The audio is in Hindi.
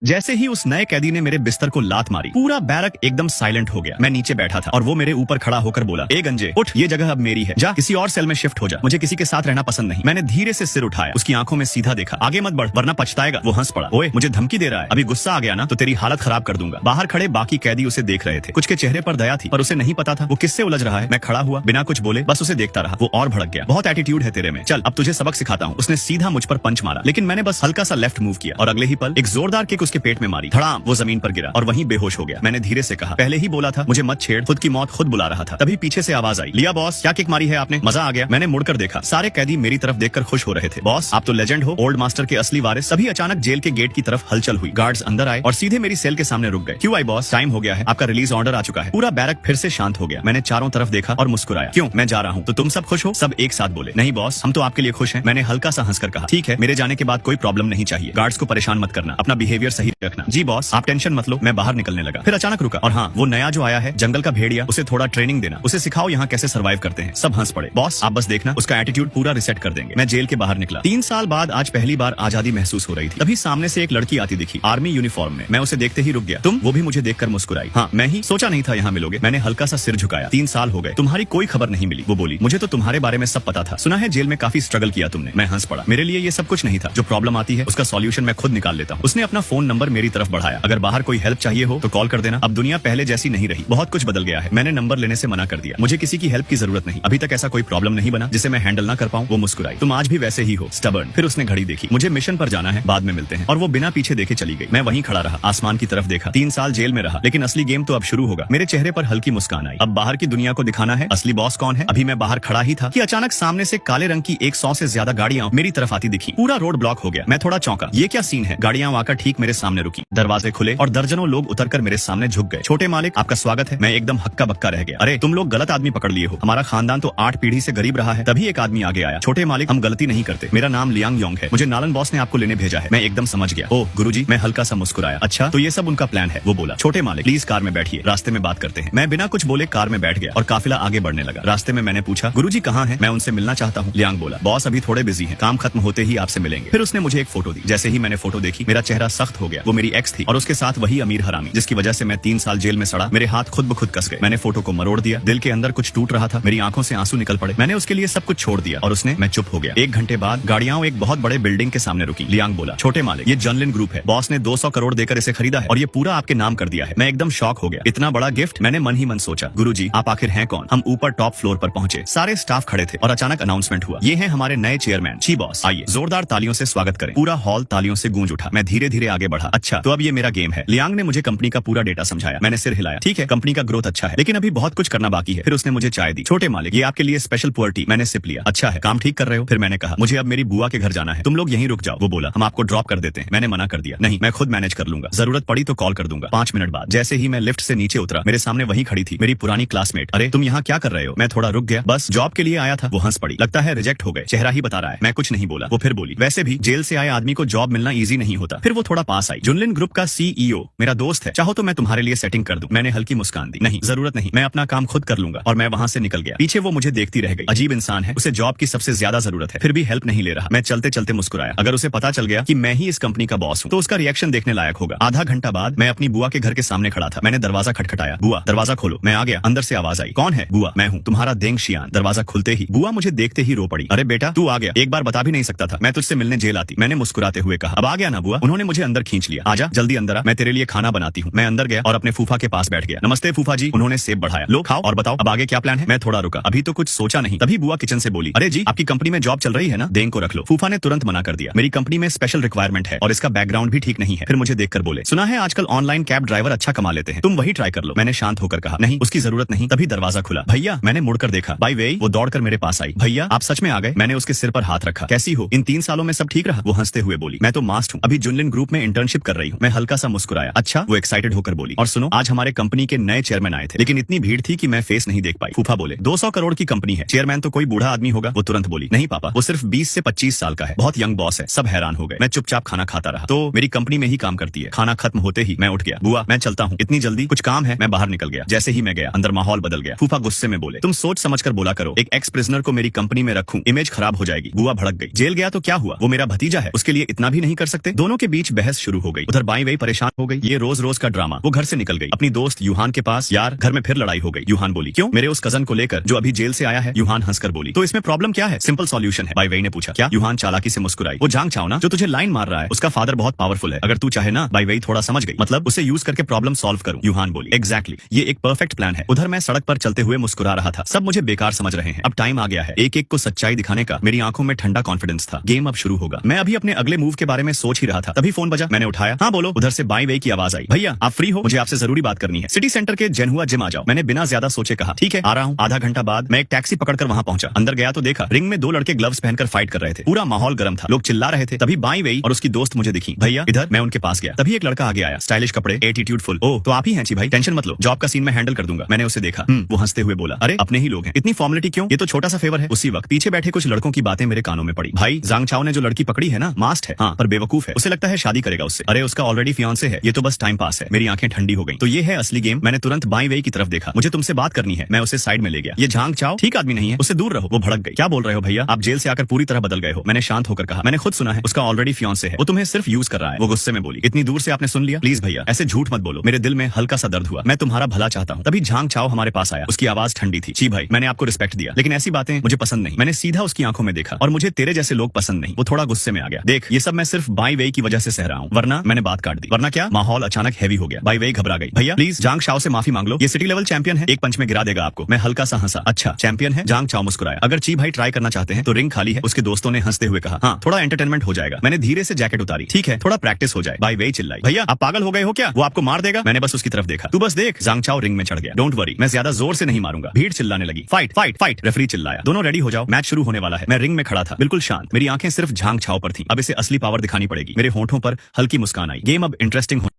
जैसे ही उस नए कैदी ने मेरे बिस्तर को लात मारी, पूरा बैरक एकदम साइलेंट हो गया। मैं नीचे बैठा था और वो मेरे ऊपर खड़ा होकर बोला, ए गंजे उठ, ये जगह अब मेरी है, जा किसी और सेल में शिफ्ट हो जा, मुझे किसी के साथ रहना पसंद नहीं। मैंने धीरे से सिर उठाया, उसकी आंखों में सीधा देखा, आगे मत बढ़ वरना पछताएगा। वो हंस पड़ा, ओए मुझे धमकी दे रहा है, अभी गुस्सा आ गया ना तो तेरी हालत खराब कर दूंगा। बाहर खड़े बाकी कैदी उसे देख रहे थे, कुछ के चेहरे पर दया थी पर उसे नहीं पता था वो किससे उलझ रहा है। मैं खड़ा हुआ, बिना कुछ बोले बस उसे देखता रहा। वो और भड़क गया, बहुत एटीट्यूड है तेरे में, चल अब तुझे सबक सिखाता हूँ। उसने सीधा मुझ पर पंच मारा, लेकिन मैंने बस हल्का सा लेफ्ट मूव किया और अगले ही पल एक जोरदार किक उसके पेट में मारी। धड़ाम, वो जमीन पर गिरा और वहीं बेहोश हो गया। मैंने धीरे से कहा, पहले ही बोला था मुझे मत छेड़, खुद की मौत खुद बुला रहा था। तभी पीछे से आवाज आई, लिया बॉस, क्या किक मारी है आपने, मजा आ गया। मैंने मुड़कर देखा, सारे कैदी मेरी तरफ देखकर खुश हो रहे थे। बॉस आप तो लेजेंड हो, ओल्ड मास्टर के असली वारिस। तभी अचानक जेल के गेट की तरफ हलचल हुई, गार्ड्स अंदर आए और सीधे मेरी सेल के सामने रुक गए। क्यों आई बॉस, टाइम हो गया है, आपका रिलीज ऑर्डर आ चुका है। पूरा बैरक फिर से शांत हो गया। मैंने चारों तरफ देखा और मुस्कुराया, क्यों मैं जा रहा हूँ तो तुम सब खुश हो? सब एक साथ बोले, नहीं बॉस हम तो आपके लिए खुश हैं। मैंने हल्का सा हंसकर कहा, ठीक है मेरे जाने के बाद कोई प्रॉब्लम नहीं चाहिए, गार्ड्स को परेशान मत करना, अपना बिहेवियर सही रखना। जी बॉस आप टेंशन मत लो। मैं बाहर निकलने लगा, फिर अचानक रुका, और हाँ वो नया जो आया है जंगल का भेड़िया, उसे थोड़ा ट्रेनिंग देना, उसे सिखाओ यहाँ कैसे सर्वाइव करते हैं। सब हंस पड़े, बॉस आप बस देखना उसका एटीट्यूड पूरा रिसेट कर देंगे। मैं जेल के बाहर निकला। 3 साल बाद आज पहली बार आजादी महसूस हो रही थी। तभी सामने से एक लड़की आती दिखी, आर्मी यूनिफॉर्म में। मैं उसे देखते ही रुक गया। तुम? वो भी मुझे देखकर मुस्कुराई। हाँ मैं ही, सोचा नहीं था यहाँ मिलोगे। मैंने हल्का सा सिर झुकाया। 3 साल हो गए, तुम्हारी कोई खबर नहीं मिली। वो बोली, मुझे तो तुम्हारे बारे में सब पता था, सुना है जेल में काफी स्ट्रगल किया तुमने। मैं हंस पड़ा, मेरे लिए ये सब कुछ नहीं था, जो प्रॉब्लम आती है उसका सॉल्यूशन मैं खुद निकाल लेता हूँ। उसने अपना फोन नंबर मेरी तरफ बढ़ाया, अगर बाहर कोई हेल्प चाहिए हो तो कॉल कर देना, अब दुनिया पहले जैसी नहीं रही, बहुत कुछ बदल गया है। मैंने नंबर लेने से मना कर दिया, मुझे किसी की हेल्प की जरूरत नहीं, अभी तक ऐसा कोई प्रॉब्लम नहीं बना जिसे मैं हैंडल ना कर पाऊं। वो मुस्कुराई, तुम आज भी वैसे ही हो, स्टबर्न। फिर उसने घड़ी देखी, मुझे मिशन पर जाना है, बाद में मिलते हैं, और वो बिना पीछे देखे चली गई। मैं वहीं खड़ा रहा, आसमान की तरफ देखा। 3 साल जेल में रहा, लेकिन असली गेम तो अब शुरू होगा। मेरे चेहरे पर हल्की मुस्कान आई, अब बाहर की दुनिया को दिखाना है असली बॉस कौन है। अभी मैं बाहर खड़ा ही था कि अचानक सामने से काले रंग की 100 से ज्यादा गाड़ियां मेरी तरफ आती दिखी। पूरा रोड ब्लॉक हो गया। मैं थोड़ा चौंका, ये क्या सीन है। गाड़ियां आकर ठीक मेरे सामने रुकी, दरवाजे खुले और दर्जनों लोग उतरकर मेरे सामने झुक गए। छोटे मालिक आपका स्वागत है। मैं एकदम हक्का बक्का रह गया, अरे तुम लोग गलत आदमी पकड़ लिए हो, हमारा खानदान तो 8 पीढ़ी से गरीब रहा है। तभी एक आदमी आगे आया, छोटे मालिक हम गलती नहीं करते, मेरा नाम लियांग योंग है, मुझे नालन बॉस ने आपको लेने भेजा है। मैं एकदम समझ गया, ओह गुरुजी। मैं हल्का सा मुस्कुराया, अच्छा तो ये सब उनका प्लान है। वो बोला, छोटे मालिक प्लीज कार में बैठिए, रास्ते में बात करते हैं। मैं बिना कुछ बोले कार में बैठ गया और काफिला आगे बढ़ने लगा। रास्ते में मैंने पूछा, गुरुजी कहाँ हैं? मैं उनसे मिलना चाहता हूँ। लियांग बोला, बॉस अभी थोड़े बिजी हैं, काम खत्म होते ही आपसे मिलेंगे। फिर उसने मुझे एक फोटो दी। जैसे ही मैंने फोटो देखी मेरा चेहरा सख्त हो गया। वो मेरी एक्स थी और उसके साथ वही अमीर हरामी जिसकी वजह से मैं 3 साल जेल में सड़ा। मेरे हाथ खुद ब खुद कस गए। मैंने फोटो को मरोड़ दिया, दिल के अंदर कुछ टूट रहा था, मेरी आंखों से आंसू निकल पड़े। मैंने उसके लिए सब कुछ छोड़ दिया और उसने, मैं चुप हो गया। 1 घंटे बाद गाड़ियां एक बहुत बड़े बिल्डिंग के सामने रुकी। लियांग बोला, छोटे मालिक ये जनलिन ग्रुप है, बॉस ने 200 करोड़ देकर इसे खरीदा है और ये पूरा आपके नाम कर दिया है। मैं एकदम शॉक हो गया, इतना बड़ा गिफ्ट। मैंने मन ही मन सोचा, गुरुजी आप आखिर हैं कौन? हम ऊपर टॉप फ्लोर पर पहुंचे, सारे स्टाफ खड़े थे और अचानक अनाउंसमेंट हुआ, ये हैं हमारे नए चेयरमैन ची बॉस, आइए जोरदार तालियों से स्वागत करें। पूरा हॉल तालियों से गूंज उठा। मैं धीरे धीरे आगे बढ़ा, अच्छा तो अब ये मेरा गेम है। लियांग ने मुझे कंपनी का पूरा डेटा समझाया। मैंने सिर हिलाया, ठीक है कंपनी का ग्रोथ अच्छा है लेकिन अभी बहुत कुछ करना बाकी है। फिर उसने मुझे चाय दी, छोटे मालिक ये आपके लिए स्पेशल पुअर टी। मैंने सिप लिया, अच्छा है काम ठीक कर रहे हो। फिर मैंने कहा, मुझे अब मेरी बुआ के घर जाना है, तुम लोग यहीं रुक जाओ। वो बोला, हम आपको ड्रॉप कर देते हैं। मैंने मना कर दिया, नहीं मैं खुद मैनेज कर लूंगा, जरूरत पड़ी तो कॉल कर दूंगा। 5 मिनट बाद जैसे ही मैं लिफ्ट से नीचे उतरा, मेरे सामने वही खड़ी थी मेरी पुरानी क्लासमेट। अरे तुम यहाँ क्या कर रहे हो? मैं थोड़ा रुक गया, बस जॉब के लिए आया था। वो हंस पड़ी, लगता है रिजेक्ट हो गए, चेहरा ही बता रहा है। मैं कुछ नहीं बोला। वो फिर बोली, वैसे भी जेल से आए आदमी को जॉब मिलना ईजी नहीं होता। फिर वो थोड़ा पास आई, जुनलिन ग्रुप का CEO मेरा दोस्त है, चाहो तो मैं तुम्हारे लिए सेटिंग कर दूं। मैंने हल्की मुस्कान दी, नहीं जरूरत नहीं, मैं अपना काम खुद कर लूंगा। और मैं वहां से निकल गया। पीछे वो मुझे देखती रह गई, अजीब इंसान है, उसे जॉब की सबसे ज्यादा जरूरत है फिर भी हेल्प नहीं ले रहा। मैं चलते चलते मुस्कुराया, अगर उसे पता चल गया कि मैं ही इस कंपनी का बॉस हूँ तो उसका रिएक्शन देखने लायक होगा। आधा घंटा बाद मैं अपनी बुआ के घर के सामने खड़ा था। मैंने दरवाजा खटखटाया, बुआ दरवाजा खोलो। मैं आ गया। अंदर से आवाज आई, कौन है? बुआ मैं हूँ, तुम्हारा देंग शियान। दरवाजा खुलते ही बुआ मुझे देखते ही रो पड़ी, अरे बेटा तू आ गया, एक बार बता भी नहीं सकता था, मैं तुझसे मिलने जेल आती। मैंने मुस्कुराते हुए कहा, अब आ गया ना बुआ। उन्होंने मुझे अंदर खींच लिया, आजा जल्दी अंदर आ, मैं तेरे लिए खाना बनाती हूँ। मैं अंदर गया और अपने फूफा के पास बैठ गया। नमस्ते फूफा जी। उन्होंने सेब बढ़ाया, लो खाओ और बताओ अब आगे क्या प्लान है। मैं थोड़ा रुका, अभी तो कुछ सोचा नहीं। तभी बुआ किचन से बोली, अरे जी आपकी कंपनी में जॉब चल रही है ना, देंग को रख लो। फूफा ने तुरंत मना कर दिया, मेरी कंपनी में स्पेशल रिक्वायरमेंट है और इसका बैकग्राउंड भी ठीक नहीं है। फिर मुझे देखकर बोले, सुना है आजकल ऑनलाइन कैब ड्राइवर अच्छा कमा लेते हैं, तुम वही ट्राई कर लो। मैंने शांत होकर कहा, नहीं उसकी जरूरत नहीं। तभी दरवाजा खुला, भैया। मैंने मुड़कर देखा, बाय वे वो दौड़कर मेरे पास आई, भैया आप सच में आ गए? मैंने उसके सिर पर हाथ रखा, कैसी हो? इन 3 सालों में सब ठीक रहा? वो हंसते हुए बोली, मैं तो मास्ट हूँ, अभी जुनलिन ग्रुप में इंटर्नशिप कर रही हूँ। मैं हल्का सा मुस्कुराया, अच्छा। वो एक्साइटेड होकर बोली, और सुनो आज हमारे कंपनी के नए चेयरमैन आए थे लेकिन इतनी भीड़ थी कि मैं फेस नहीं देख पाई। फूफा बोले, 200 करोड़ की कंपनी है, चेयरमैन तो कोई बूढ़ा आदमी होगा। वो तुरंत बोली, नहीं पापा वो सिर्फ 20 से 25 साल का है, बहुत यंग बॉस है। सब हैरान हो गए। मैं चुपचाप खाना खाता रहा, तो मेरी कंपनी में ही काम करती है। खाना खत्म होते ही मैं उठ गया, बुआ मैं चलता हूँ, इतनी जल्दी? कुछ काम है। मैं बाहर निकल गया। जैसे ही मैं गया अंदर माहौल बदल गया। फूफा गुस्से में बोले, तुम सोच समझ कर बोला करो, एक एक्स प्रिजनर को मेरी कंपनी में रखूं, इमेज खराब हो जाएगी। बुआ भड़क गई, जेल गया तो क्या हुआ, वो मेरा भतीजा है, उसके लिए इतना भी नहीं कर सकते? दोनों के बीच बहस शुरू शुरू हो गई। उधर बाई वही परेशान हो गई, ये रोज रोज का ड्रामा। वो घर से निकल गई अपनी दोस्त यूहान के पास। यार घर में फिर लड़ाई हो गई। यूहान बोली क्यों? मेरे उस कजन को लेकर जो अभी जेल से आया है। यूहान हंसकर बोली तो इसमें प्रॉब्लम क्या है? सिंपल सॉल्यूशन है। बाई वही ने पूछा क्या? यूहान चालाकी से मुस्कुराई। वो जांग चाओ ना जो तुझे लाइन मार रहा है, उसका फादर बहुत पावरफुल है। अगर तू चाहे ना। बाई वही थोड़ा समझ गई, मतलब उसे यूज करके प्रॉब्लम सॉल्व करूं। यूहान बोली एग्जैक्टली, ये एक परफेक्ट प्लान है। उधर मैं सड़क पर चलते हुए मुस्कुरा रहा था। सब मुझे बेकार समझ रहे हैं। अब टाइम आ गया है एक एक को सच्चाई दिखाने का। मेरी आंखों में ठंडा कॉन्फिडेंस था। गेम अब शुरू होगा। मैं अभी अपने अगले मूव के बारे में सोच ही रहा था, तभी फोन बजा। मैंने उठाया। हाँ बोलो। उधर से बाई वही की आवाज आई, भैया आप फ्री हो? मुझे आपसे जरूरी बात करनी है। सिटी सेंटर के जेनहुआ जिम आ जाओ। मैंने बिना ज्यादा सोचे कहा ठीक है आ रहा हूँ। आधा घंटा बाद मैं एक टैक्सी पकड़कर वहां पहुंचा। अंदर गया तो देखा रिंग में 2 लड़के ग्लव्स पहनकर फाइट कर रहे थे। पूरा माहौल गर्म था, लोग चिल्ला रहे थे। तभी बाई वही और उसकी दोस्त मुझे दिखी। भैया इधर। मैं उनके पास गया, तभी एक लड़का आगे आया, स्टाइलिश कपड़े, एटीट्यूड फुल। ओ तो आप ही हैं जी भाई, टेंशन मत लो, जॉब का सीन मैं हैंडल कर दूंगा। मैंने उसे देखा। वो हंसते हुए बोला अरे अपने ही लोग हैं, इतनी फॉर्मेलिटी क्यों? ये तो छोटा सा फेवर है। उसी वक्त पीछे बैठे कुछ लड़कों की बातें मेरे कानों में पड़ी। भाई जांग चाओ ने जो लड़की पकड़ी है ना, मास्ट है। हाँ पर बेवकूफ है, उसे लगता है शादी करेगा उससे। अरे उसका ऑलरेडी फियांसे है, ये तो बस टाइम पास है। मेरी आंखें ठंडी हो गई। तो ये है असली गेम। मैंने तुरंत बाई वही की तरफ देखा। मुझे तुमसे बात करनी है। मैं उसे साइड में ले गया। ये जांग चाओ ठीक आदमी नहीं है, उससे दूर रहो। वो भड़क गई। क्या बोल रहे हो भैया, आप जेल से आकर पूरी तरह बदल गए हो। मैंने शांत होकर कहा मैंने खुद सुना है, उसका ऑलरेडी फियांसे है, वो तुम्हें सिर्फ यूज कर रहा है। वो गुस्से में बोली इतनी दूर से आपने सुन लिया? प्लीज भैया ऐसे झूठ मत बोलो। मेरे दिल में हल्का सा दर्द हुआ। मैं तुम्हारा भला चाहता हूँ। तभी जांग चाओ हमारे पास आया। उसकी आवाज ठंडी थी। जी भाई मैंने आपको रिस्पेक्ट दिया, लेकिन ऐसी बातें मुझे पसंद नहीं। मैंने सीधा उसकी आंखों में देखा और मुझे तेरे जैसे लोग पसंद नहीं। वो थोड़ा गुस्से में आ गया। देख ये सब मैं सिर्फ बाई वही की वजह से सह रहा हूँ, वरना मैंने बात काट दी। वरना क्या? माहौल अचानक हैवी हो गया। बाई वही घबरा गई। भैया प्लीज जांग चाओ से माफी मांग लो, ये सिटी लेवल चैंपियन है, एक पंच में गिरा देगा आपको। मैं हल्का सा हंसा। अच्छा चैंपियन है? जांग चाओ मुस्कुराया। अगर ची भाई ट्राई करना चाहते हैं तो रिंग खाली है। उसके दोस्तों ने हंसते हुए कहा हाँ थोड़ा एंटरटेनमेंट हो जाएगा। मैंने धीरे से जैकेट उतारी। ठीक है थोड़ा प्रैक्टिस हो जाए। बाई वही चिल्लाई भैया आप पागल हो गए हो क्या? वो आपको मार देगा। मैंने बस उसकी तरफ देखा। तू बस देख। जांग चाओ रिंग में चढ़ गया। डोंट वरी मैं ज्यादा जोर से नहीं मारूंगा। भीड़ चिल्लाने लगी फाइट फाइट फाइट। रेफरी चिल्लाया दोनों रेडी हो जाओ, मैच शुरू होने वाला है। मैं रिंग में खड़ा था बिल्कुल शांत। मेरी आंखें सिर्फ जांग चाओ पर थी। अब इसे असली पावर दिखानी पड़ेगी। मेरे होंठों पर हल्की मुस्कान आई। गेम अब इंटरेस्टिंग